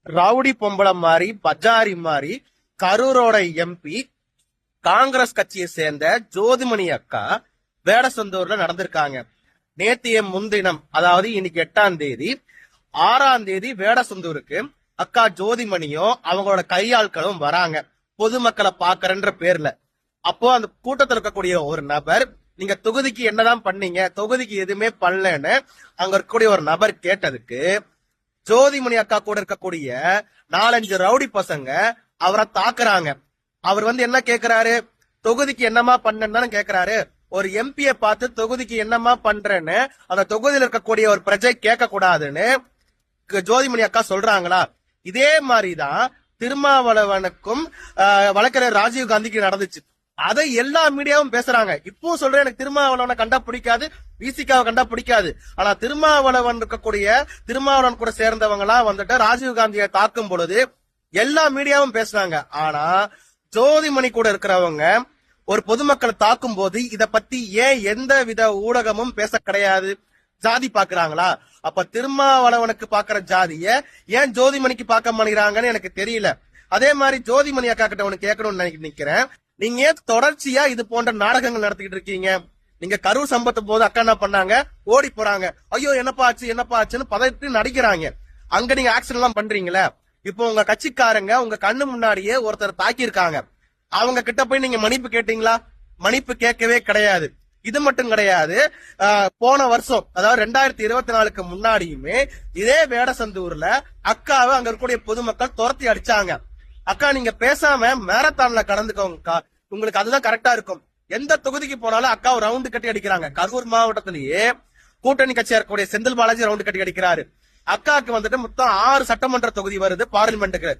Rowdy பொம்பளை மாதிரி பஜாரி மாதிரி கரூரோட எம்பி காங்கிரஸ் கட்சியை சேர்ந்த ஜோதிமணி அக்கா வேடசந்தூர்ல நடந்திருக்காங்க. நேத்திய முன்தினம், அதாவது இன்னைக்கு 8ஆம் தேதி, 6ஆம் தேதி வேடசந்தூருக்கு அக்கா ஜோதிமணியும் அவங்களோட கையாட்களும் வராங்க பொதுமக்களை பாக்குறன்ற பேர்ல. அப்போ அந்த கூட்டத்தில் இருக்கக்கூடிய ஒரு நபர், நீங்க தொகுதிக்கு என்னதான் பண்ணீங்க, தொகுதிக்கு எதுவுமே பண்ணலன்னு அங்க இருக்கக்கூடிய ஒரு நபர் கேட்டதுக்கு ஜோதிமணி அக்கா கூட இருக்கக்கூடிய 4-5 ரவுடி பசங்க அவரை தாக்குறாங்க. அவர் என்ன கேக்குறாரு, தொகுதிக்கு என்னமா பண்ணன்னு கேக்குறாரு. ஒரு எம்பிய பார்த்து தொகுதிக்கு என்னமா பண்றேன்னு அந்த தொகுதியில் இருக்கக்கூடிய ஒரு பிரஜை கேட்க கூடாதுன்னு ஜோதிமணி அக்கா சொல்றாங்களா? இதே மாதிரிதான் திருமாவளவனுக்கும் வழக்கறிஞர் ராஜீவ் காந்திக்கு நடந்துச்சு. அதை எல்லா மீடியாவும் பேசுறாங்க. இப்போ சொல்றேன், எனக்கு திருமாவளவனை கண்டா பிடிக்காது, விசிகாவை கண்டா பிடிக்காது. ஆனா திருமாவளவன் கூட சேர்ந்தவங்க எல்லாம் ராஜீவ் காந்தியை தாக்கும் பொழுது எல்லா மீடியாவும் பேசுறாங்க. ஆனா ஜோதிமணி கூட இருக்கிறவங்க ஒரு பொதுமக்களை தாக்கும் போது இத பத்தி ஏன் எந்த வித ஊடகமும் பேச கிடையாது? ஜாதி பாக்குறாங்களா? அப்ப திருமாவளவனுக்கு பாக்குற ஜாதிய ஏன் ஜோதிமணிக்கு பார்க்க மாட்டேங்கிறாங்கன்னு எனக்கு தெரியல. அதே மாதிரி ஜோதிமணி அக்கா கிட்ட ஒண்ணு கேட்கணும்னு நினைக்கிறேன். நீங்க ஏன் தொடர்ச்சியா இது போன்ற நாடகங்கள் நடத்திக்கிட்டு இருக்கீங்க? நீங்க கரூர் சம்பத்து போது அக்கா என்ன பண்ணாங்க, ஓடி போறாங்க, ஐயோ என்னப்பா ஆச்சுன்னு பதவிட்டு நடிக்கிறாங்க. அங்க நீங்க ஆக்சன் எல்லாம் பண்றீங்களே. இப்போ உங்க கட்சிக்காரங்க உங்க கண்ணு முன்னாடியே ஒருத்தர் தாக்கி இருக்காங்க. அவங்க கிட்ட போய் நீங்க மன்னிப்பு கேட்டீங்களா? மன்னிப்பு கேட்கவே கிடையாது. இது மட்டும் கிடையாது, போன வருஷம், அதாவது 2024க்கு முன்னாடியுமே இதே வேடசந்தூர்ல அக்காவை அங்க இருக்கக்கூடிய பொதுமக்கள் துரத்தி அடிச்சாங்க. அக்கா, நீங்க பேசாம மேரத்தான்ல கலந்துக்கோங்கக்கா, உங்களுக்கு அதுதான் கரெக்டா இருக்கும். எந்த தொகுதிக்கு போனாலும் அக்கா ரவுண்டு கட்டி அடிக்கிறாங்க. கரூர் மாவட்டத்திலேயே கூட்டணி கட்சியா இருக்கக்கூடிய செந்தில் பாலாஜி ரவுண்டு கட்டி அடிக்கிறாரு. அக்காவுக்கு மொத்தம் 6 சட்டமன்ற தொகுதி வருது பார்லிமெண்ட்டுக்கு.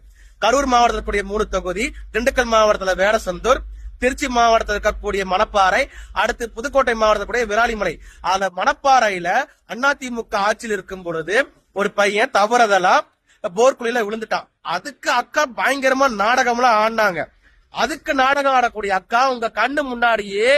கரூர் மாவட்டத்தில் இருக்கக்கூடிய 3 தொகுதி, திண்டுக்கல் மாவட்டத்துல வேடசந்தூர், திருச்சி மாவட்டத்தில் இருக்கக்கூடிய மணப்பாறை, அடுத்து புதுக்கோட்டை மாவட்டத்தில் விராலிமலை. அந்த மணப்பாறையில அதிமுக ஆட்சியில் இருக்கும் பொழுது ஒரு பையன் தவறுதலா போர்க்குழியில விழுந்துட்டான். அதுக்கு அக்கா பயங்கரமா நாடகம்லாம் ஆடினாங்க. அதுக்கு நாடகம் ஆடக்கூடிய அக்கா உங்க கண்ணு முன்னாடியே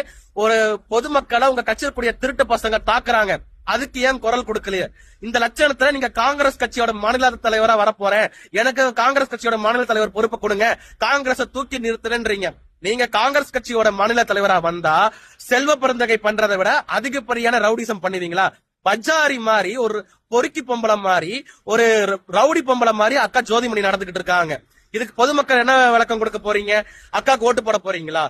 ஒரு பொதுமக்களை உங்க கட்சியில திருட்டு பசங்க தாக்குறாங்க. அதுக்கு ஏன் குரல் கொடுக்கலையே? இந்த லட்சணத்துல நீங்க காங்கிரஸ் கட்சியோட மாநில தலைவரா வரப்போறேன், எனக்கு காங்கிரஸ் கட்சியோட மாநில தலைவர் பொறுப்பு கொடுங்க, காங்கிரஸை தூக்கி நிறுத்துறேன்றீங்க. நீங்க காங்கிரஸ் கட்சியோட மாநில தலைவரா வந்தா செல்வ பெருந்தகை பண்றதை விட அதிகப்படியான ரவுடிசம் பண்ணுவீங்களா? பஜாரி மாதிரி, ஒரு பொறுக்கி பொம்பளை மாதிரி, ஒரு ரவுடி பொம்பளை மாதிரி அக்கா ஜோதிமணி நடந்துகிட்டு இருக்காங்க. இதுக்கு பொதுமக்கள் என்ன விளக்கம் கொடுக்க போறீங்க? அக்காக்கு ஓட்டு போட போறீங்களா?